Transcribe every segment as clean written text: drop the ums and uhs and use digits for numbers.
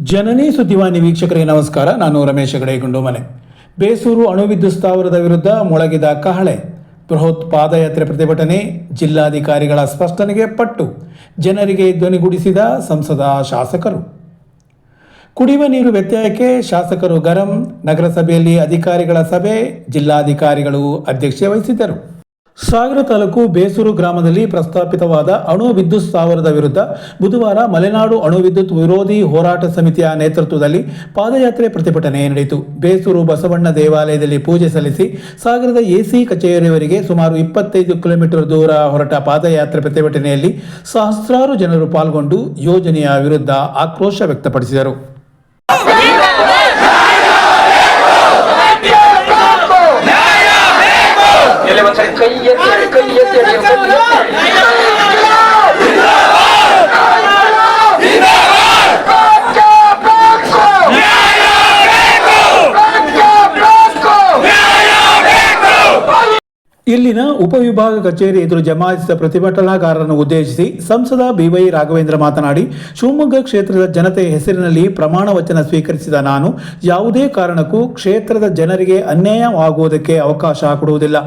ಜನನಿ ಸುದ್ದಿವಾಹಿನಿ ವೀಕ್ಷಕರಿಗೆ ನಮಸ್ಕಾರ. ನಾನು ರಮೇಶ್ ಹೆಗಡೆ ಗುಂಡುಮನೆ. ಬೇಸೂರು ಅಣುವಿದ್ಯುತ್ ಸ್ಥಾವರದ ವಿರುದ್ಧ ಮೊಳಗಿದ ಕಹಳೆ, ಬೃಹತ್ ಪಾದಯಾತ್ರೆ ಪ್ರತಿಭಟನೆ, ಜಿಲ್ಲಾಧಿಕಾರಿಗಳ ಸ್ಪಷ್ಟನೆಗೆ ಪಟ್ಟು, ಜನರಿಗೆ ಧ್ವನಿಗೂಡಿಸಿದ ಸಂಸದ ಶಾಸಕರು. ಕುಡಿಯುವ ನೀರು ವ್ಯತ್ಯಯಕ್ಕೆ ಶಾಸಕರು ಗರಂ, ನಗರಸಭೆಯಲ್ಲಿ ಅಧಿಕಾರಿಗಳ ಸಭೆ, ಜಿಲ್ಲಾಧಿಕಾರಿಗಳು ಅಧ್ಯಕ್ಷತೆ ವಹಿಸಿದ್ದರು. ಸಾಗರ ತಾಲೂಕು ಬೇಸೂರು ಗ್ರಾಮದಲ್ಲಿ ಪ್ರಸ್ತಾಪಿತವಾದ ಅಣು ವಿದ್ಯುತ್ ಸ್ಥಾವರದ ವಿರುದ್ಧ ಬುಧವಾರ ಮಲೆನಾಡು ಅಣು ವಿದ್ಯುತ್ ವಿರೋಧಿ ಹೋರಾಟ ಸಮಿತಿಯ ನೇತೃತ್ವದಲ್ಲಿ ಪಾದಯಾತ್ರೆ ಪ್ರತಿಭಟನೆ ನಡೆಯಿತು. ಬೇಸೂರು ಬಸವಣ್ಣ ದೇವಾಲಯದಲ್ಲಿ ಪೂಜೆ ಸಲ್ಲಿಸಿ ಸಾಗರದ ಎಸಿ ಕಚೇರಿಯವರೆಗೆ ಸುಮಾರು 25 ಕಿಲೋಮೀಟರ್ ದೂರ ಹೊರಟ ಪಾದಯಾತ್ರೆ ಪ್ರತಿಭಟನೆಯಲ್ಲಿ ಸಹಸ್ರಾರು ಜನರು ಪಾಲ್ಗೊಂಡು ಯೋಜನೆಯ ವಿರುದ್ಧ ಆಕ್ರೋಶ ವ್ಯಕ್ತಪಡಿಸಿದರು. ಇಲ್ಲಿನ ಉಪವಿಭಾಗ ಕಚೇರಿ ಎದುರು ಜಮಾಯಿಸಿದ ಪ್ರತಿಭಟನಾಕಾರರನ್ನು ಉದ್ದೇಶಿಸಿ ಸಂಸದ ಬಿವೈ ರಾಘವೇಂದ್ರ ಮಾತನಾಡಿ, ಶಿವಮೊಗ್ಗ ಕ್ಷೇತ್ರದ ಜನತೆಯ ಹೆಸರಿನಲ್ಲಿ ಪ್ರಮಾಣ ವಚನ ಸ್ವೀಕರಿಸಿದ ನಾನು ಯಾವುದೇ ಕಾರಣಕ್ಕೂ ಕ್ಷೇತ್ರದ ಜನರಿಗೆ ಅನ್ಯಾಯವಾಗುವುದಕ್ಕೆ ಅವಕಾಶ ಕೊಡುವುದಿಲ್ಲ.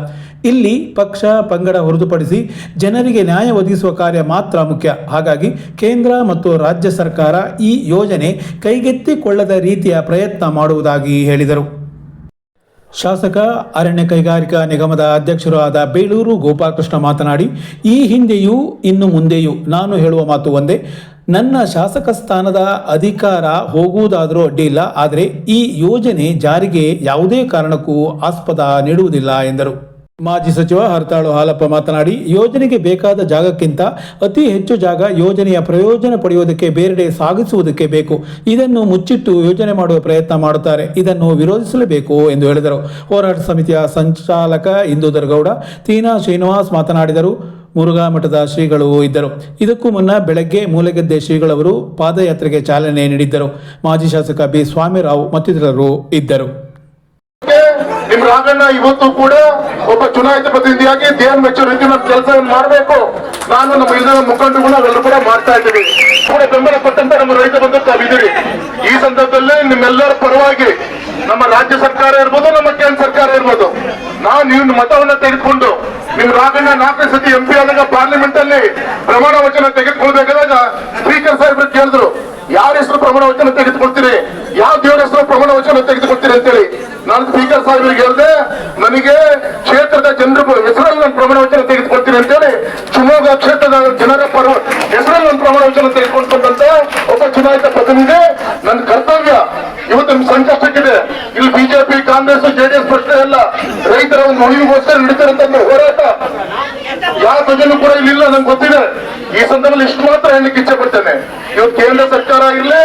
ಇಲ್ಲಿ ಪಕ್ಷ ಪಂಗಡ ಹೊರತುಪಡಿಸಿ ಜನರಿಗೆ ನ್ಯಾಯ ಒದಗಿಸುವ ಕಾರ್ಯ ಮಾತ್ರ ಮುಖ್ಯ. ಹಾಗಾಗಿ ಕೇಂದ್ರ ಮತ್ತು ರಾಜ್ಯ ಸರ್ಕಾರ ಈ ಯೋಜನೆ ಕೈಗೆತ್ತಿಕೊಳ್ಳದ ರೀತಿಯ ಪ್ರಯತ್ನ ಮಾಡುವುದಾಗಿ ಹೇಳಿದರು. ಶಾಸಕ, ಅರಣ್ಯ ಕೈಗಾರಿಕಾ ನಿಗಮದ ಅಧ್ಯಕ್ಷರು ಆದ ಬೇಳೂರು ಗೋಪಾಲಕೃಷ್ಣ ಮಾತನಾಡಿ, ಈ ಹಿಂದೆಯೂ ಇನ್ನು ಮುಂದೆಯೂ ನಾನು ಹೇಳುವ ಮಾತು ಒಂದೇ, ನನ್ನ ಶಾಸಕ ಸ್ಥಾನದ ಅಧಿಕಾರ ಹೋಗುವುದಾದರೂ ಅಡ್ಡಿಯಿಲ್ಲ, ಆದರೆ ಈ ಯೋಜನೆ ಜಾರಿಗೆ ಯಾವುದೇ ಕಾರಣಕ್ಕೂ ಆಸ್ಪದ ನೀಡುವುದಿಲ್ಲ ಎಂದರು. ಮಾಜಿ ಸಚಿವ ಹರತಾಳು ಹಾಲಪ್ಪ ಮಾತನಾಡಿ, ಯೋಜನೆಗೆ ಬೇಕಾದ ಜಾಗಕ್ಕಿಂತ ಅತಿ ಹೆಚ್ಚು ಜಾಗ ಯೋಜನೆಯ ಪ್ರಯೋಜನ ಪಡೆಯುವುದಕ್ಕೆ ಬೇರೆಡೆ ಸಾಗಿಸುವುದಕ್ಕೆ ಬೇಕು. ಇದನ್ನು ಮುಚ್ಚಿಟ್ಟು ಯೋಜನೆ ಮಾಡುವ ಪ್ರಯತ್ನ ಮಾಡುತ್ತಾರೆ. ಇದನ್ನು ವಿರೋಧಿಸಲೇಬೇಕು ಎಂದು ಹೇಳಿದರು. ಹೋರಾಟ ಸಮಿತಿಯ ಸಂಚಾಲಕ ಇಂದೂಧರಗೌಡ, ತೀನಾ ಶ್ರೀನಿವಾಸ್ ಮಾತನಾಡಿದರು. ಮುರುಘಾ ಮಠದ ಶ್ರೀಗಳು ಇದ್ದರು. ಇದಕ್ಕೂ ಮುನ್ನ ಬೆಳಗ್ಗೆ ಮೂಲೆಗದ್ದೆ ಶ್ರೀಗಳವರು ಪಾದಯಾತ್ರೆಗೆ ಚಾಲನೆ ನೀಡಿದ್ದರು. ಮಾಜಿ ಶಾಸಕ ಬಿ ಸ್ವಾಮಿರಾವ್ ಮತ್ತಿತರರು ಇದ್ದರು. ನಿಮ್ ರಾಘಣ್ಣ ಇವತ್ತು ಕೂಡ ಒಬ್ಬ ಚುನಾಯಿತ ಪ್ರತಿನಿಧಿಯಾಗಿ ದೇಹ ಮೆಚ್ಚೋ ರೀತಿ ನಮ್ಮ ಕೆಲಸವನ್ನು ಮಾಡಬೇಕು. ನಾನು ನಮ್ಮ ಇಲ್ಲಿನ ಮುಖಂಡರುಗಳು ಅವೆಲ್ಲರೂ ಕೂಡ ಮಾಡ್ತಾ ಇದ್ದೀವಿ. ಕೂಡ ಬೆಂಬಲ ಕೊಟ್ಟಂತ ನಮ್ಮ ರೈತ ಬಂಧು ತಾವಿದ್ದೀರಿ. ಈ ಸಂದರ್ಭದಲ್ಲಿ ನಿಮ್ಮೆಲ್ಲರ ಪರವಾಗಿ ನಮ್ಮ ರಾಜ್ಯ ಸರ್ಕಾರ ಇರ್ಬೋದು, ನಮ್ಮ ಕೇಂದ್ರ ಸರ್ಕಾರ ಇರ್ಬೋದು, ನಾವು ನೀವು ಮತವನ್ನ ತೆಗೆದುಕೊಂಡು ನಿಮ್ ರಾಘಣ್ಣ 4ನೇ ಸತಿ MP ಆದಾಗ ಪಾರ್ಲಿಮೆಂಟ್ ಅಲ್ಲಿ ಪ್ರಮಾಣ ವಚನ ತೆಗೆದುಕೊಳ್ಬೇಕಾದಾಗ ಸ್ಪೀಕರ್ ಸಾಹೇಬ್ರು ಕೇಳಿದ್ರು, ಯಾರ ಹೆಸರು ಪ್ರಮಾಣ ವಚನ ತೆಗೆದುಕೊಳ್ತೀರಿ, ಯಾವ ದೇವರ ಹೆಸರು ಪ್ರಮಾಣ ವಚನ ತೆಗೆದುಕೊಳ್ತೀರಿ ಅಂತೇಳಿ. ನಾನು ಸ್ಪೀಕರ್ ಸಾಹೇಬ್ರಿಗೆ ಹೇಳಿದೆ, ನನಗೆ ಕ್ಷೇತ್ರದ ಜನರ ಹೆಸರಲ್ಲಿ ನಾನು ಪ್ರಮಾಣ ವಚನ ತೆಗೆದುಕೊಳ್ತೀನಿ ಅಂತೇಳಿ ಶಿವಮೊಗ್ಗ ಕ್ಷೇತ್ರದ ಜನರ ಹೆಸರಲ್ಲಿ ನಾನು ಪ್ರಮಾಣ ವಚನ ತೆಗೆದುಕೊಂಡಂತ ಒಬ್ಬ ಚುನಾಯಿತ ಪ್ರತಿನಿಧಿ. ನನ್ನ ಕರ್ತವ್ಯ ಇವತ್ತು ನಿಮ್ ಸಂಕಷ್ಟಕ್ಕಿದೆ. ಇಲ್ಲಿ ಬಿಜೆಪಿ, ಕಾಂಗ್ರೆಸ್, JDS ಪ್ರಶ್ನೆ ಅಲ್ಲ, ರೈತರ ಒಂದು ಉಳಿವಿಗೋಸ್ಕರ ನಡೀತಾರಂತ ಹೋರಾಟ ಯಾವ ಬಗೆನೂ ಕೂಡ ಇಲ್ಲಿಲ್ಲ, ನಂಗೆ ಗೊತ್ತಿದೆ. ಈ ಸಂದರ್ಭದಲ್ಲಿ ಇಷ್ಟು ಮಾತ್ರ ಹೇಳಲಿಕ್ಕೆ ಇಚ್ಛೆ ಪಡ್ತೇನೆ, ಇವತ್ತು ಕೇಂದ್ರ ಸರ್ಕಾರ ಇರ್ಲಿ,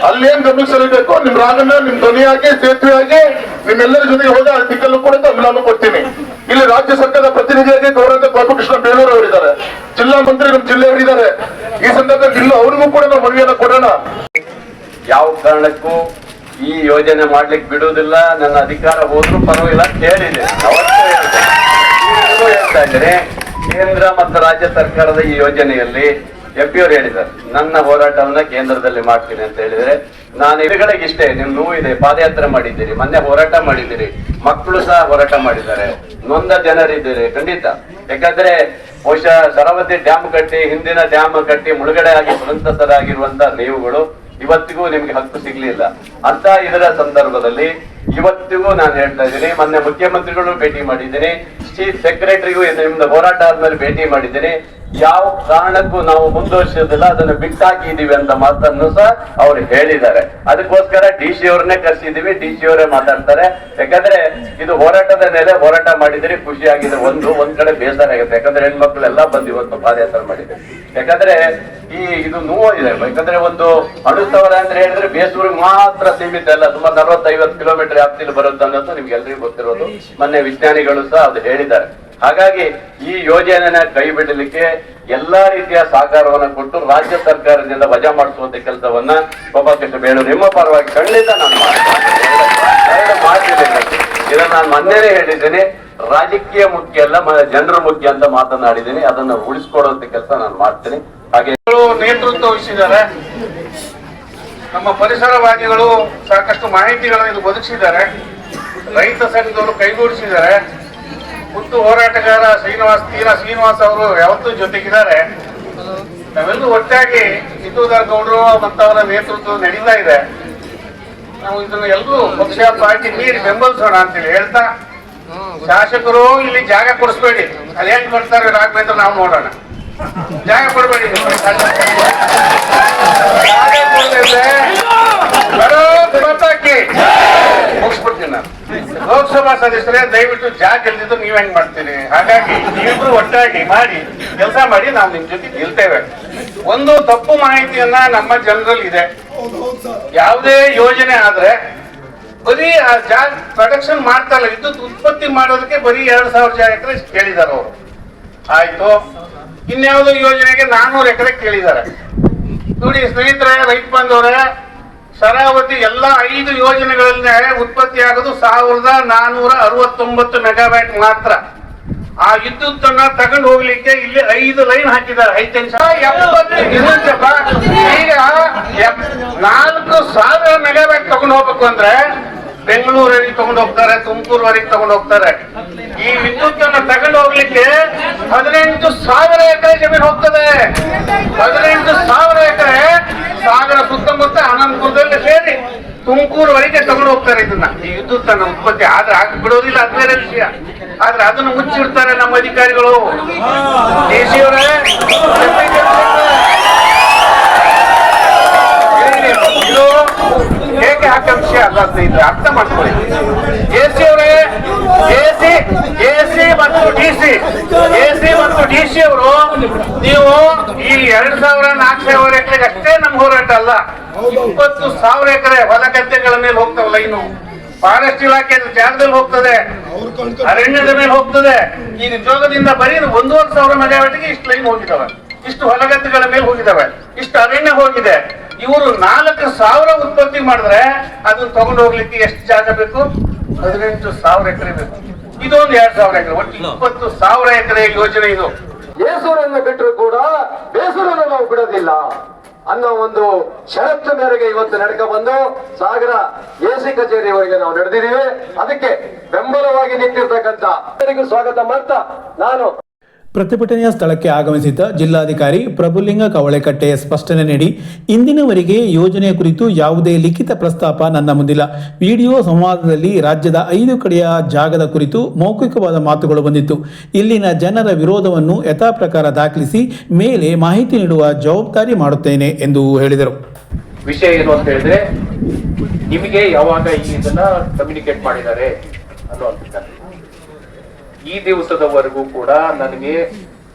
ಅಲ್ಲೇನ್ ಗಮನಿಸಲೇಬೇಕು, ನಿಮ್ ರಾಗನ್ನ ನಿಮ್ ಧ್ವನಿಯಾಗಿ ಸೇತುವೆಯಾಗಿ ನಿಮ್ಮೆಲ್ಲರ ಜೊತೆಗೆ ಹೋದ ದಿಕ್ಕಲ್ಲೂ ಕೂಡ ನಾನು ಕೊಡ್ತೀನಿ. ಇಲ್ಲಿ ರಾಜ್ಯ ಸರ್ಕಾರದ ಪ್ರತಿನಿಧಿಯಾಗಿ ಗೌರವ ಗೋಪಾಲಕೃಷ್ಣ ಬೇಳೂರು ಅವರಿದ್ದಾರೆ, ಜಿಲ್ಲಾ ಮಂತ್ರಿ ನಮ್ಮ ಜಿಲ್ಲೆಯವರಿದ್ದಾರೆ. ಈ ಸಂದರ್ಭದಲ್ಲಿ ಇಲ್ಲ ಅವ್ರಿಗೂ ಕೂಡ ನಾವು ಮನವಿಯನ್ನ ಕೊಡೋಣ. ಯಾವ ಕಾರಣಕ್ಕೂ ಈ ಯೋಜನೆ ಮಾಡ್ಲಿಕ್ಕೆ ಬಿಡುವುದಿಲ್ಲ, ನನ್ನ ಅಧಿಕಾರ ಹೋದ್ರೂ ಪರವಾಗಿಲ್ಲ ಅಂತ ಹೇಳಿದೆ. ಹೇಳ್ತಾ ಇದ್ದೇನೆ, ಕೇಂದ್ರ ಮತ್ತು ರಾಜ್ಯ ಸರ್ಕಾರದ ಈ ಯೋಜನೆಯಲ್ಲಿ MP ಅವರು ಹೇಳಿದ್ದಾರೆ, ನನ್ನ ಹೋರಾಟವನ್ನ ಕೇಂದ್ರದಲ್ಲಿ ಮಾಡ್ತೀನಿ ಅಂತ ಹೇಳಿದ್ರೆ, ನಾನು ಇವುಗಳಿಗೆ ಇಷ್ಟೇ. ನಿಮ್ ನೋವಿದೆ, ಪಾದಯಾತ್ರೆ ಮಾಡಿದ್ದೀರಿ, ಮೊನ್ನೆ ಹೋರಾಟ ಮಾಡಿದ್ದೀರಿ, ಮಕ್ಕಳು ಸಹ ಹೋರಾಟ ಮಾಡಿದ್ದಾರೆ, ನೊಂದ ಜನರಿದ್ದೀರಿ ಖಂಡಿತ. ಯಾಕಂದ್ರೆ ಬಹುಶಃ ಶರಾವತಿ ಡ್ಯಾಮ್ ಕಟ್ಟಿ, ಹಿಂದಿನ ಡ್ಯಾಮ್ ಕಟ್ಟಿ ಮುಳುಗಡೆ ಆಗಿ ಸಂತಸರಾಗಿರುವಂತ ನೀವುಗಳು ಇವತ್ತಿಗೂ ನಿಮ್ಗೆ ಹಕ್ಕು ಸಿಗ್ಲಿಲ್ಲ ಅಂತ ಇದರ ಸಂದರ್ಭದಲ್ಲಿ ಇವತ್ತಿಗೂ ನಾನು ಹೇಳ್ತಾ ಇದ್ದೀನಿ. ಮೊನ್ನೆ ಮುಖ್ಯಮಂತ್ರಿಗಳು ಭೇಟಿ ಮಾಡಿದ್ದೀನಿ, ಚೀಫ್ ಸೆಕ್ರೆಟರಿಗೂ ನಿಮ್ದು ಹೋರಾಟ ಆದ್ಮೇಲೆ ಭೇಟಿ ಮಾಡಿದ್ದೀನಿ. ಯಾವ ಕಾರಣಕ್ಕೂ ನಾವು ಮುಂದುವರಿಸೋದಿಲ್ಲ, ಅದನ್ನು ಬಿಟ್ಟಾಕಿದೀವಿ ಅಂತ ಮಾತನ್ನು ಸಹ ಅವ್ರು ಹೇಳಿದ್ದಾರೆ. ಅದಕ್ಕೋಸ್ಕರ DC ಅವ್ರನ್ನೇ ಕರ್ಸಿದೀವಿ, DC ಅವರೇ ಮಾತಾಡ್ತಾರೆ. ಯಾಕಂದ್ರೆ ಇದು ಹೋರಾಟದ ಮೇಲೆ ಹೋರಾಟ ಮಾಡಿದ್ರೆ ಖುಷಿಯಾಗಿದೆ. ಒಂದ್ ಕಡೆ ಬೇಸರ ಆಗುತ್ತೆ, ಯಾಕಂದ್ರೆ ಹೆಣ್ಮಕ್ಳೆಲ್ಲ ಬಂದು ಇವತ್ತು ಪಾದಯಾತ್ರೆ ಮಾಡಿದ್ದಾರೆ. ಯಾಕಂದ್ರೆ ಇದು ನೋವು ಇದೆ. ಯಾಕಂದ್ರೆ ಒಂದು ಅಣುಸ್ಥಾವರ ಅಂದ್ರೆ ಹೇಳಿದ್ರೆ ಬೇಸೂರಿಗೆ ಮಾತ್ರ ಸೀಮಿತ ಅಲ್ಲ, ಸುಮಾರು 40-50 ಕಿಲೋಮೀಟರ್ ವ್ಯಾಪ್ತಿಯಲ್ಲಿ ಬರುತ್ತೆ ಅನ್ನೋದು ನಿಮ್ಗೆ ಎಲ್ರಿಗೂ ಗೊತ್ತಿರೋದು. ಮೊನ್ನೆ ವಿಜ್ಞಾನಿಗಳು ಸಹ ಅದು ಹೇಳಿದ್ದಾರೆ. ಹಾಗಾಗಿ ಈ ಯೋಜನೆನ ಕೈ ಬಿಡಲಿಕ್ಕೆ ಎಲ್ಲಾ ರೀತಿಯ ಸಹಕಾರವನ್ನ ಕೊಟ್ಟು ರಾಜ್ಯ ಸರ್ಕಾರದಿಂದ ವಜಾ ಮಾಡಿಸುವಂತ ಕೆಲಸವನ್ನ ಗೋಪಾಲಕೃಷ್ಣ ಬೇಳೂರು ನಿಮ್ಮ ಪರವಾಗಿ ಖಂಡಿತ ನಾನು ಮಾಡ್ತಿದ್ದೇನೆ. ಇದನ್ನ ನಾನು ಮೊನ್ನೆನೇ ಹೇಳಿದ್ದೀನಿ, ರಾಜಕೀಯ ಮುಖ್ಯ ಅಲ್ಲ, ಜನರು ಮುಖ್ಯ ಅಂತ ಮಾತನಾಡಿದ್ದೀನಿ. ಅದನ್ನ ಉಳಿಸ್ಕೊಡುವಂತ ಕೆಲಸ ನಾನು ಮಾಡ್ತೀನಿ. ಹಾಗೆ ನೇತೃತ್ವ ವಹಿಸಿದ್ದಾರೆ. ನಮ್ಮ ಪರಿಸರವಾದಿಗಳು ಸಾಕಷ್ಟು ಮಾಹಿತಿಗಳನ್ನು ಇದು ಒದಗಿಸಿದ್ದಾರೆ. ರೈತ ಸಂಘದವರು ಕೈಗೂಡಿಸಿದ್ದಾರೆ. ಖುದ್ದು ಹೋರಾಟಗಾರ ಶ್ರೀನಿವಾಸ್ ಅವರು ಯಾವತ್ತೂ ಜೊತೆಗಿದ್ದಾರೆ. ನಾವೆಲ್ಲರೂ ಒಟ್ಟಾಗಿ ಸಿದ್ದೂಧರ ಗೌಡರು ಮತ್ತವರ ನೇತೃತ್ವ ನಡೀತಾ ಇದೆ. ನಾವು ಇದನ್ನ ಎಲ್ಲರೂ ಪಕ್ಷ ಪಾರ್ಟಿ ಮೀರಿ ಬೆಂಬಲಿಸೋಣ ಅಂತೇಳಿ ಹೇಳ್ತಾ, ಶಾಸಕರು ಇಲ್ಲಿ ಜಾಗ ಕೊಡಿಸ್ಬೇಡಿ, ಅಲ್ಲಿ ಹೆಂಗ್ ಬರ್ತಾರೆ ರಾಘವೇಂದ್ರ ನಾವು ನೋಡೋಣ. ಜಾಗ ಕೊಡಬೇಡಿ, ಮುಗಿಸ್ಬಿಡ್ತೀನಿ ನಾನು. ಲೋಕಸಭಾ ಸದಸ್ಯರೇ ದಯವಿಟ್ಟು ಜಾಗ ಗೆಲ್ದಿದ್ದು ನೀವ್ ಹೆಂಗ್ ಮಾಡ್ತೀರಿ? ಹಾಗಾಗಿ ನೀವಿಬ್ರು ಒಟ್ಟಾಗಿ ಮಾಡಿ ಕೆಲಸ ಮಾಡಿ, ನಾವು ನಿಮ್ ಜೊತೆ ನಿಲ್ತೇವೆ. ಒಂದು ತಪ್ಪು ಮಾಹಿತಿಯನ್ನ ನಮ್ಮ ಜನರಲ್ಲಿ ಇದೆ. ಯಾವುದೇ ಯೋಜನೆ ಆದ್ರೆ ಬರೀ ಆ ಜಾಗ ಪ್ರೊಡಕ್ಷನ್ ಮಾಡ್ತಾ ಇಲ್ಲ, ವಿದ್ಯುತ್ ಉತ್ಪತ್ತಿ ಮಾಡೋದಕ್ಕೆ ಬರೀ 2,000 ಎಕರೆ ಕೇಳಿದಾರೆ ಅವರು. ಆಯ್ತು, ಇನ್ಯಾವುದೋ ಯೋಜನೆಗೆ 400 ಎಕರೆ ಕೇಳಿದ್ದಾರೆ. ನೋಡಿ ಸ್ನೇಹಿತರೆ, ರೈತ ಬಂದವರೇ, ಶರಾವತಿ ಎಲ್ಲ 5 ಯೋಜನೆಗಳಲ್ಲಿ ಉತ್ಪತ್ತಿ ಆಗೋದು 1469 ಮೆಗಾವ್ಯಾಟ್ ಮಾತ್ರ. ಆ ವಿದ್ಯುತ್ ಅನ್ನ ತಗೊಂಡು ಹೋಗ್ಲಿಕ್ಕೆ ಇಲ್ಲಿ 5 ಲೈನ್ ಹಾಕಿದ್ದಾರೆ. 5 ಈಗ 4,000 ಮೆಗಾವ್ಯಾಟ್ ತಗೊಂಡು ಹೋಗ್ಬೇಕು ಅಂದ್ರೆ ಬೆಂಗಳೂರಿಗೆ ತಗೊಂಡು ಹೋಗ್ತಾರೆ, ತುಮಕೂರುವರೆಗೆ ತಗೊಂಡು ಹೋಗ್ತಾರೆ. ಈ ವಿದ್ಯುತ್ ಅನ್ನ ತಗೊಂಡು ಹೋಗ್ಲಿಕ್ಕೆ 18,000 ಎಕರೆ ಜಮೀನು ಹೋಗ್ತದೆ. 18,000 ಎಕರೆ ಸಾಗರ ಸುತ್ತಮುತ್ತ ಅನಂತಪುರದಲ್ಲಿ ಸೇರಿ ತುಮಕೂರುವರೆಗೆ ತಗೊಂಡು ಹೋಗ್ತಾರೆ. ಇದನ್ನ ಈ ವಿದ್ಯುತ್ ಅನ್ನ ಉತ್ಪತ್ತಿ ಆದ್ರೆ ಹಾಕಿ ಬಿಡೋದಿಲ್ಲ, ಅದು ಬೇರೆ ವಿಷಯ. ಆದ್ರೆ ಅದನ್ನು ಮುಚ್ಚಿಡ್ತಾರೆ ನಮ್ಮ ಅಧಿಕಾರಿಗಳು. ಡಿಸಿ ಅವರೇ, ಇದು ಹೇಗೆ ಹಾಕೋ ವಿಷಯ ಅಲ್ಲ ಸ್ನೇಹಿತರೆ, ಅರ್ಥ ಮಾಡ್ಕೊಳ್ಳಿ. ಎಸಿ ಅವರೇ, ಎಸಿ ಮತ್ತು ಡಿಸಿ ಅವರು, ನೀವು ಈ 2,000-4,000 ಎಕರೆಗೆ ಅಷ್ಟೇ ನಮ್ಮ ಹೋರಾಟ ಅಲ್ಲ. 20,000 ಎಕರೆ ಹೊಲ ಗದ್ದೆಗಳ ಮೇಲೆ ಹೋಗ್ತಾವಲ್ಲ, ಇನ್ನು ಫಾರೆಸ್ಟ್ ಇಲಾಖೆ ಜಾಗದಲ್ಲಿ ಹೋಗ್ತದೆ, ಅರಣ್ಯದ ಮೇಲೆ ಹೋಗ್ತದೆ. ಈಗ ಜೋಗದಿಂದ ಬರೀ 1,500 ಮೆಗಾವ್ಯಾಟ್ಗೆ ಇಷ್ಟು ಲೈನ್ ಹೋಗಿದ್ದಾವೆ, ಇಷ್ಟು ಹೊಲಗದ್ದೆಗಳ ಮೇಲೆ ಹೋಗಿದ್ದಾವೆ, ಇಷ್ಟು ಅರಣ್ಯ ಹೋಗಿದೆ. ಇವರು 4,000 ಉತ್ಪತ್ತಿ ಮಾಡಿದ್ರೆ ಅದನ್ನ ತಗೊಂಡು ಹೋಗ್ಲಿಕ್ಕೆ ಎಷ್ಟು ಜಾಗ ಬೇಕು? 18,000 ಎಕರೆ ಬೇಕು. ಇದೊಂದು 2,000 ಎಕರೆ, ಒಟ್ಟು 20,000 ಎಕರೆ ಯೋಜನೆ ಇದು. ಬೇಸೂರನ್ನು ಬಿಟ್ಟರು ಕೂಡ ಬೇಸೂರನ್ನು ನಾವು ಬಿಡೋದಿಲ್ಲ ಅನ್ನೋ ಒಂದು ಷರತ್ತು ಮೇರೆಗೆ ಇವತ್ತು ನಡ್ಕ ಬಂದು ಸಾಗರ ಎಸಿ ಕಚೇರಿವರೆಗೆ ನಾವು ನಡೆದಿದ್ದೀವಿ. ಅದಕ್ಕೆ ಬೆಂಬಲವಾಗಿ ನಿಂತಿರ್ತಕ್ಕಂಥ ಎಲ್ಲರಿಗೂ ಸ್ವಾಗತ ಮಾಡ್ತಾ ನಾನು ಪ್ರತಿಭಟನೆಯ ಸ್ಥಳಕ್ಕೆ ಆಗಮಿಸಿದ್ದ ಜಿಲ್ಲಾಧಿಕಾರಿ ಪ್ರಭುಲಿಂಗ ಕವಳೆಕಟ್ಟೆ ಸ್ಪಷ್ಟನೆ ನೀಡಿ, ಇಂದಿನವರೆಗೆ ಯೋಜನೆಯ ಕುರಿತು ಯಾವುದೇ ಲಿಖಿತ ಪ್ರಸ್ತಾಪ ನನ್ನ ಮುಂದಿಲ್ಲ. ವಿಡಿಯೋ ಸಂವಾದದಲ್ಲಿ ರಾಜ್ಯದ 5 ಕಡೆಯ ಜಾಗದ ಕುರಿತು ಮೌಖಿಕವಾದ ಮಾತುಗಳು ಬಂದಿತ್ತು. ಇಲ್ಲಿನ ಜನರ ವಿರೋಧವನ್ನು ಯಥಾಪ್ರಕಾರ ದಾಖಲಿಸಿ ಮೇಲೆ ಮಾಹಿತಿ ನೀಡುವ ಜವಾಬ್ದಾರಿ ಮಾಡುತ್ತೇನೆ ಎಂದು ಹೇಳಿದರು. ವಿಷಯ ಏನು ಅಂತ ಹೇಳಿದ್ರೆ, ನಿಮಗೆ ಯಾವಾಗ ಇದನ್ನ ಕಮ್ಯುನಿಕೇಟ್ ಮಾಡಿದ್ದಾರೆ ಅನ್ನುವಂಥ ಈ ದಿವಸದವರೆಗೂ ಕೂಡ ನನಗೆ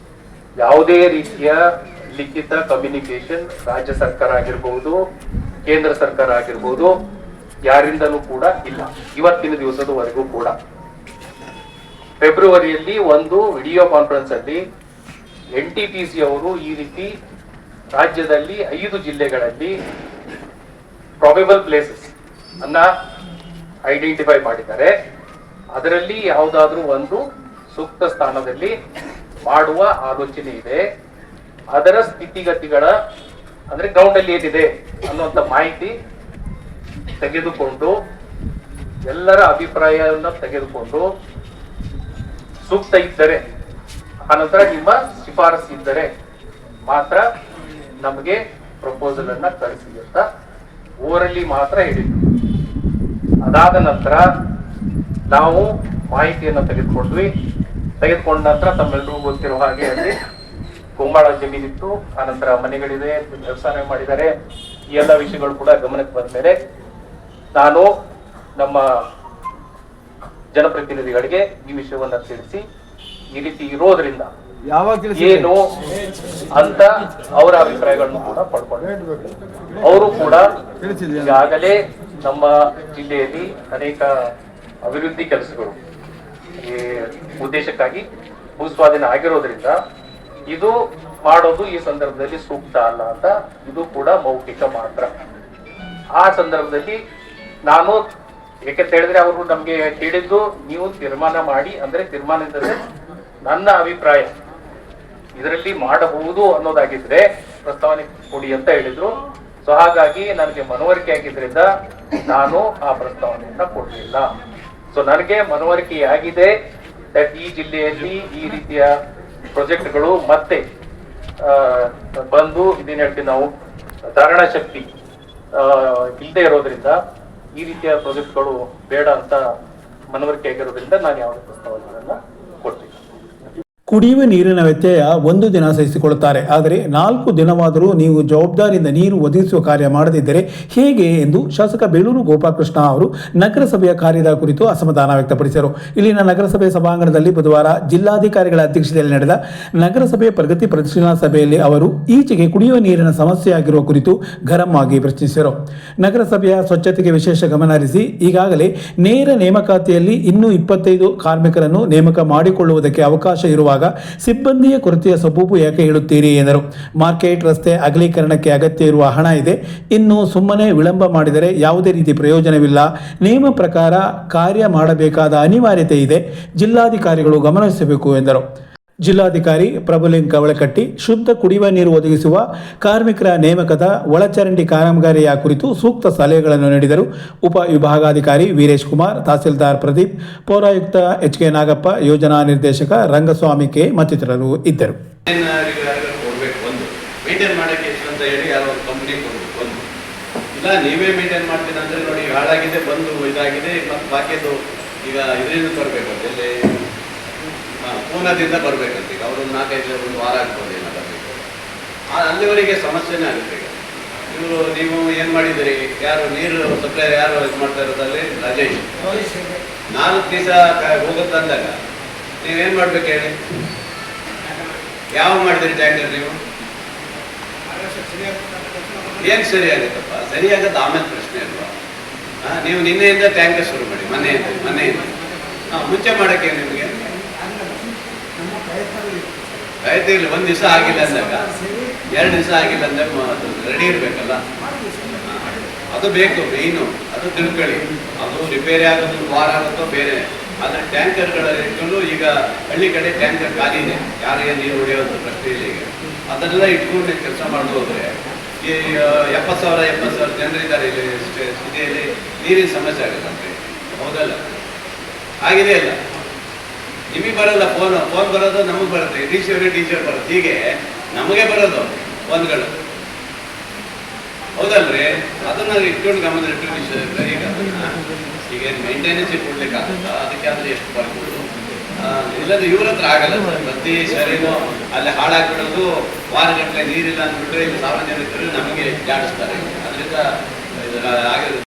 ಯಾವುದೇ ರೀತಿಯ ಲಿಖಿತ ಕಮ್ಯುನಿಕೇಶನ್ ರಾಜ್ಯ ಸರ್ಕಾರ ಆಗಿರ್ಬಹುದು, ಕೇಂದ್ರ ಸರ್ಕಾರ ಆಗಿರ್ಬಹುದು, ಯಾರಿಂದಲೂ ಕೂಡ ಇಲ್ಲ. ಇವತ್ತಿನ ದಿವಸದವರೆಗೂ ಕೂಡ ಫೆಬ್ರವರಿಯಲ್ಲಿ ಒಂದು ವಿಡಿಯೋ ಕಾನ್ಫರೆನ್ಸ್ ಅಲ್ಲಿ NTPC ಅವರು ಈ ರೀತಿ ರಾಜ್ಯದಲ್ಲಿ 5 ಜಿಲ್ಲೆಗಳಲ್ಲಿ ಪ್ರಾಬೆಬಲ್ ಪ್ಲೇಸಸ್ ಅನ್ನ ಐಡೆಂಟಿಫೈ ಮಾಡಿದ್ದಾರೆ. ಅದರಲ್ಲಿ ಯಾವುದಾದ್ರೂ ಒಂದು ಸೂಕ್ತ ಸ್ಥಾನದಲ್ಲಿ ಮಾಡುವ ಆಲೋಚನೆ ಇದೆ. ಅದರ ಸ್ಥಿತಿಗತಿಗಳ ಅಂದ್ರೆ ಗ್ರೌಂಡ್ ಅಲ್ಲಿ ಏನಿದೆ ಅನ್ನುವಂತ ಮಾಹಿತಿ ತೆಗೆದುಕೊಂಡು, ಎಲ್ಲರ ಅಭಿಪ್ರಾಯವನ್ನು ತೆಗೆದುಕೊಂಡು, ಸೂಕ್ತ ಇದ್ದರೆ ಆನಂತರ ನಿಮ್ಮ ಶಿಫಾರಸು ಇದ್ದರೆ ಮಾತ್ರ ನಮಗೆ ಪ್ರಪೋಸಲ್ ಅನ್ನ ಕಳಿಸಿ ಅಂತ ಓರಲ್ಲಿ ಮಾತ್ರ ಹೇಳಿದ್ರು. ಅದಾದ ನಂತರ ನಾವು ಮಾಹಿತಿಯನ್ನು ತೆಗೆದುಕೊಂಡ ನಂತರ ತಮ್ಮೆಲ್ಲರೂ ಗೊತ್ತಿರೋ ಹಾಗೆ ಅಲ್ಲಿ ಕುಂಬಾಳ ಜಮೀನಿತ್ತು, ಆನಂತರ ಮನೆಗಳಿದೆ, ವ್ಯವಸಾಯ ಮಾಡಿದ್ದಾರೆ. ಈ ಎಲ್ಲ ವಿಷಯಗಳು ಕೂಡ ಗಮನಕ್ಕೆ ಬಂದ ಮೇಲೆ ನಾನು ನಮ್ಮ ಜನಪ್ರತಿನಿಧಿಗಳಿಗೆ ಈ ವಿಷಯವನ್ನ ತಿಳಿಸಿ, ಈ ರೀತಿ ಇರೋದ್ರಿಂದ ಏನು ಅಂತ ಅವರ ಅಭಿಪ್ರಾಯಗಳನ್ನು ಕೂಡ ಪಡ್ಕೊಂಡು, ಅವರು ಕೂಡ ಈಗಾಗಲೇ ನಮ್ಮ ಜಿಲ್ಲೆಯಲ್ಲಿ ಅನೇಕ ಅಭಿವೃದ್ಧಿ ಕೆಲಸಗಳು ಈ ಉದ್ದೇಶಕ್ಕಾಗಿ ಭೂಸ್ವಾಧೀನ ಆಗಿರೋದ್ರಿಂದ ಇದು ಮಾಡೋದು ಈ ಸಂದರ್ಭದಲ್ಲಿ ಸೂಕ್ತ ಅಲ್ಲ ಅಂತ ಇದು ಕೂಡ ಮೌಖಿಕ ಮಾತ್ರ. ಆ ಸಂದರ್ಭದಲ್ಲಿ ನಾನು ಏಕೆಂತ ಹೇಳಿದ್ರೆ ಅವರು ನಮ್ಗೆ ಹೇಳಿದ್ದು, ನೀವು ತೀರ್ಮಾನ ಮಾಡಿ ಅಂದ್ರೆ ತೀರ್ಮಾನದಲ್ಲಿ ನನ್ನ ಅಭಿಪ್ರಾಯ ಇದರಲ್ಲಿ ಮಾಡಬಹುದು ಅನ್ನೋದಾಗಿದ್ರೆ ಪ್ರಸ್ತಾವನೆ ಕೊಡಿ ಅಂತ ಹೇಳಿದ್ರು. ಸೊ ಹಾಗಾಗಿ ನನಗೆ ಮನವರಿಕೆ ಆಗಿದ್ರಿಂದ ನಾನು ಆ ಪ್ರಸ್ತಾವನೆಯನ್ನ ಕೊಡಲಿಲ್ಲ. ಸೊ ನನಗೆ ಮನವರಿಕೆ ಆಗಿದೆ ದಟ್ ಈ ಜಿಲ್ಲೆಯಲ್ಲಿ ಈ ರೀತಿಯ ಪ್ರಾಜೆಕ್ಟ್ಗಳು ಮತ್ತೆ ಬಂದು ಇದೇನ್ ಹೇಳ್ತೀವಿ ನಾವು ಧಾರಣಾ ಶಕ್ತಿ ಇಲ್ಲದೆ ಇರೋದ್ರಿಂದ ಈ ರೀತಿಯ ಪ್ರಾಜೆಕ್ಟ್ಗಳು ಬೇಡ ಅಂತ ಮನವರಿಕೆ ಆಗಿರೋದ್ರಿಂದ ನಾನು ಯಾವುದೇ ಪ್ರಸ್ತಾವನೆಗಳನ್ನ ಕೊಡ್ತೀನಿ. ಕುಡಿಯುವ ನೀರಿನ ವ್ಯತ್ಯಯ ಒಂದು ದಿನ ಸಹಿಸಿಕೊಳ್ಳುತ್ತಾರೆ, ಆದರೆ 4 ದಿನವಾದರೂ ನೀವು ಜವಾಬ್ದಾರಿಯಿಂದ ನೀರು ಒದಗಿಸುವ ಕಾರ್ಯ ಮಾಡದಿದ್ದರೆ ಹೇಗೆ ಎಂದು ಶಾಸಕ ಬೇಳೂರು ಗೋಪಾಲಕೃಷ್ಣ ಅವರು ನಗರಸಭೆಯ ಕಾರ್ಯದ ಕುರಿತು ಅಸಮಾಧಾನ ವ್ಯಕ್ತಪಡಿಸಿದರು. ಇಲ್ಲಿನ ನಗರಸಭೆ ಸಭಾಂಗಣದಲ್ಲಿ ಬುಧವಾರ ಜಿಲ್ಲಾಧಿಕಾರಿಗಳ ಅಧ್ಯಕ್ಷತೆಯಲ್ಲಿ ನಡೆದ ನಗರಸಭೆ ಪ್ರಗತಿ ಪರಿಶೀಲನಾ ಸಭೆಯಲ್ಲಿ ಅವರು ಈಚೆಗೆ ಕುಡಿಯುವ ನೀರಿನ ಸಮಸ್ಯೆಯಾಗಿರುವ ಕುರಿತು ಗರಂ ಆಗಿ ಪ್ರಶ್ನಿಸಿದರು. ನಗರಸಭೆಯ ಸ್ವಚ್ಛತೆಗೆ ವಿಶೇಷ ಗಮನ ಹರಿಸಿ ಈಗಾಗಲೇ ನೇರ ನೇಮಕಾತಿಯಲ್ಲಿ ಇನ್ನೂ 25 ಕಾರ್ಮಿಕರನ್ನು ನೇಮಕ ಮಾಡಿಕೊಳ್ಳುವುದಕ್ಕೆ ಅವಕಾಶ ಇರುವಾಗ ಸಿಬ್ಬಂದಿಯ ಕೊರತೆಯ ಸಬೂಬು ಯಾಕೆ ಹೇಳುತ್ತೀರಿ ಎಂದರು. ಮಾರ್ಕೆಟ್ ರಸ್ತೆ ಅಗಲೀಕರಣಕ್ಕೆ ಅಗತ್ಯ ಇರುವ ಹಣ ಇದೆ, ಇನ್ನು ಸುಮ್ಮನೆ ವಿಳಂಬ ಮಾಡಿದರೆ ಯಾವುದೇ ರೀತಿ ಪ್ರಯೋಜನವಿಲ್ಲ. ನಿಯಮ ಪ್ರಕಾರ ಕಾರ್ಯ ಮಾಡಬೇಕಾದ ಅನಿವಾರ್ಯತೆ ಇದೆ, ಜಿಲ್ಲಾಧಿಕಾರಿಗಳು ಗಮನಿಸಬೇಕು ಎಂದರು. ಜಿಲ್ಲಾಧಿಕಾರಿ ಪ್ರಭುಲಿಂಗ ಕವಳಕಟ್ಟಿ ಶುದ್ಧ ಕುಡಿಯುವ ನೀರು ಒದಗಿಸುವ ಕಾರ್ಮಿಕರ ನೇಮಕದ ಒಳಚರಂಡಿ ಕಾಮಗಾರಿಯ ಕುರಿತು ಸೂಕ್ತ ಸಲಹೆಗಳನ್ನು ನೀಡಿದರು. ಉಪ ವಿಭಾಗಾಧಿಕಾರಿ ವೀರೇಶ್ ಕುಮಾರ್, ತಹಸೀಲ್ದಾರ್ ಪ್ರದೀಪ್, ಪೌರಾಯುಕ್ತ HK ನಾಗಪ್ಪ, ಯೋಜನಾ ನಿರ್ದೇಶಕ ರಂಗಸ್ವಾಮಿ ಕೆ ಮತ್ತಿತರರು ಇದ್ದರು. ಮೇಂಟೈನ್ ಮಾಡಕ್ಕೆ ಎಷ್ಟು ಅಂತ ಹೇಳಿ ಯಾರೋ ಒಂದು ಕಂಪ್ನಿ ಕೊಡಬೇಕು. ಇಲ್ಲ ನೀವೇ ಮೇಂಟೈನ್ ಮಾಡ್ತೀನಿ ಅಂದ್ರೆ ನೋಡಿ ಹಾಳಾಗಿದೆ, ಬಂದು ಇದಾಗಿದೆ, ಮತ್ತು ಬಾಕಿದು ಈಗ ಇದರಿಂದ ಬರಬೇಕು, ಎಲ್ಲಿ ಪೂನಾದಿಂದ ಬರ್ಬೇಕಂತ. ಈಗ ಅವರು 4-5 ಒಂದು ವಾರ ಆಗ್ಬೋದೇನೋ ಬರಬೇಕು, ಅಲ್ಲಿವರೆಗೆ ಸಮಸ್ಯೆನೇ ಆಗುತ್ತೆ. ಈಗ ನೀವು ಏನು ಮಾಡಿದ್ದೀರಿ, ಯಾರು ನೀರು ಸಪ್ಲೈ ಯಾರು ಇದು ಮಾಡ್ತಾ ಇರೋದಲ್ಲಿ ರಾಜೇಶ್ 4 ದಿವಸ ಹೋಗುತ್ತಂದಾಗ ನೀವೇನು ಮಾಡ್ಬೇಕು ಹೇಳಿ? ಯಾವ ಮಾಡಿದಿರಿ ಟ್ಯಾಂಕರ್ ನೀವು? ಏನು ಸರಿ ಆಗುತ್ತಪ್ಪ? ಸರಿಯಾಗತ್ತೆ ಆಮೇಲೆ ಪ್ರಶ್ನೆ ಅಲ್ವಾ? ನೀವು ನಿನ್ನೆಯಿಂದ ಟ್ಯಾಂಕರ್ ಶುರು ಮಾಡಿ, ಮನೆಯಿಂದ ಮುಂಚೆ ಮಾಡೋಕ್ಕೆ ನಿಮಗೆ ಪ್ರಯತ್ನ ಇಲ್ಲ. 1 ದಿವಸ ಆಗಿಲ್ಲ ಅಂದಾಗ, 2 ದಿವಸ ಆಗಿಲ್ಲ ಅಂದಾಗ ರೆಡಿ ಇರಬೇಕಲ್ಲ, ಅದು ಬೇಕು ಮೇಯ್ನು. ಅದು ತಿಳ್ಕೊಳ್ಳಿ, ಅದು ರಿಪೇರಿ ಆಗೋದು 1 ವಾರ ಆಗುತ್ತೋ ಬೇರೆ. ಆದರೆ ಟ್ಯಾಂಕರ್ಗಳ ಇಟ್ಕೊಂಡು ಈಗ ಹಳ್ಳಿ ಕಡೆ ಟ್ಯಾಂಕರ್ ಖಾಲಿ ಇದೆ, ಯಾರಿಗೆ ನೀರು ಹೊಡೆಯೋದು ಪ್ರಶ್ನೆ ಇಲ್ಲ. ಈಗ ಅದನ್ನೆಲ್ಲ ಇಟ್ಕೊಂಡು ಕೆಲಸ ಮಾಡೋದು ಹೋದರೆ ಈ 70,000 ಜನರಿದ್ದಾರೆ ಇಲ್ಲಿ ಸ್ಥಿತಿಯಲ್ಲಿ, ನೀರಿನ ಸಮಸ್ಯೆ ಆಗುತ್ತೆ ಅಂತ. ಹೌದಲ್ಲ? ಆಗಿದೆ ಅಲ್ಲ? ನಿಮಗೆ ಬರೋಲ್ಲ, ಫೋನ್ ಬರೋದು ನಮಗೆ ಬರುತ್ತೆ, ಡಿ ಸಿ ಬರುತ್ತೆ, ಹೀಗೆ ನಮಗೆ ಬರೋದು ಫೋನ್ಗಳು. ಹೌದಲ್ರಿ? ಅದನ್ನ ಇಟ್ಕೊಂಡು ಗಮನ ಇಟ್ಕೊಂಡು ಈಗ ಮೇಂಟೆನೆನ್ಸ್ ಕೊಡ್ಲಿಕ್ಕಾಗುತ್ತಾ? ಅದಕ್ಕೆ ಆದರೆ ಎಷ್ಟು ಬರ್ಬೋದು? ಇಲ್ಲದ್ರೆ ಇವ್ರ ಹತ್ರ ಆಗಲ್ಲ. ಪ್ರತಿ ಸರಿನೂ ಅಲ್ಲಿ ಹಾಳಾಗ್ಬಿಡೋದು, ವಾರಗಟ್ಟಲೆ ನೀರಿಲ್ಲ ಅಂದ್ಬಿಟ್ರೆ ಇಲ್ಲಿ ಸಾರ್ವಜನಿಕರು ನಮಗೆ ಜಾಡಿಸ್ತಾರೆ. ಅದರಿಂದ ಆಗಿರೋದು